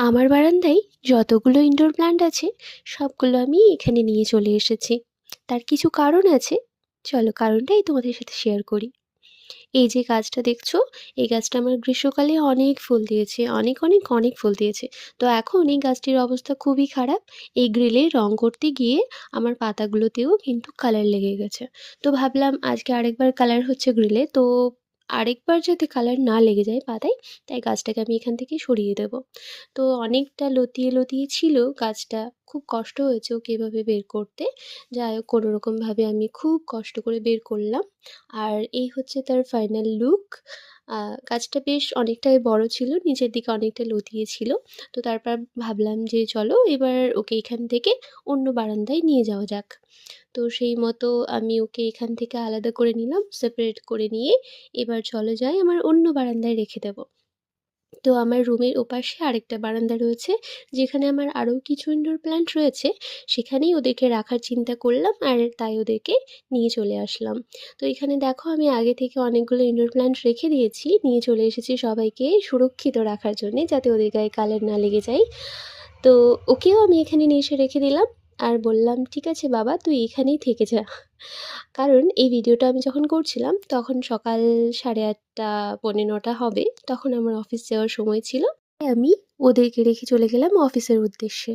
আমার বারান্দায় যতগুলো ইনডোর প্ল্যান্ট আছে সবগুলো আমি এখানে নিয়ে চলে এসেছি। তার কিছু কারণ আছে। চলো কারণটাই তোমাদের সাথে শেয়ার করি। এই যে গাছটা দেখছো, এই গাছটা আমার গ্রীষ্মকালে অনেক ফুল দিয়েছে, অনেক অনেক অনেক ফুল দিয়েছে। তো এখন এই গাছটির অবস্থা খুবই খারাপ। এই গ্রিলে রং করতে গিয়ে আমার পাতাগুলোতেও কিন্তু কালার লেগে গেছে। তো ভাবলাম আজকে আরেকবার কালার হচ্ছে গ্রিলে, তো আরেকবার যাতে কালার না লেগে যায় পাতায়, তাই গাছটাকে আমি এখান থেকে সরিয়ে দেবো। তো অনেকটা লতিয়ে লতিয়ে ছিল গাছটা, খুব কষ্ট হয়েছে ওকে এভাবে বের করতে। যাই হোক কোনোরকমভাবে আমি খুব কষ্ট করে বের করলাম। আর এই হচ্ছে তার ফাইনাল লুক। গাছটা বেশ অনেকটাই বড় ছিল, নিচের দিকে অনেকটা লতিয়ে ছিল। তো তারপর ভাবলাম যে চলো এবার ওকে এখান থেকে অন্য বারান্দায় নিয়ে যাওয়া যাক। তো সেই মতো আমি ওকে এখান থেকে আলাদা করে নিলাম, সেপারেট করে নিয়ে এবার চলো যাই আমার অন্য বারান্দায় রেখে দেবো। তো আমার রুমের ওপাশে আরেকটা বারান্দা রয়েছে, যেখানে আমার আরও কিছু ইনডোর প্ল্যান্ট রয়েছে। সেখানেই ওদেরকে রাখার চিন্তা করলাম, আর তাই ওদেরকে নিয়ে চলে আসলাম। তো এখানে দেখো আমি আগে থেকে অনেকগুলো ইনডোর প্ল্যান্ট রেখে দিয়েছি, নিয়ে চলে এসেছি সবাইকে সুরক্ষিত রাখার জন্যে, যাতে ওদের গায়ে কালার না লেগে যায়। তো ওকেও আমি এখানে নিয়ে এসে রেখে দিলাম, আর বললাম ঠিক আছে বাবা তুই এখানেই থেকে যা। কারণ এই ভিডিওটা আমি যখন করছিলাম তখন সকাল 8:30 পৌনে 9টা হবে, তখন আমার অফিস যাওয়ার সময় ছিল। তাই আমি ওদেরকে রেখে চলে গেলাম অফিসের উদ্দেশ্যে।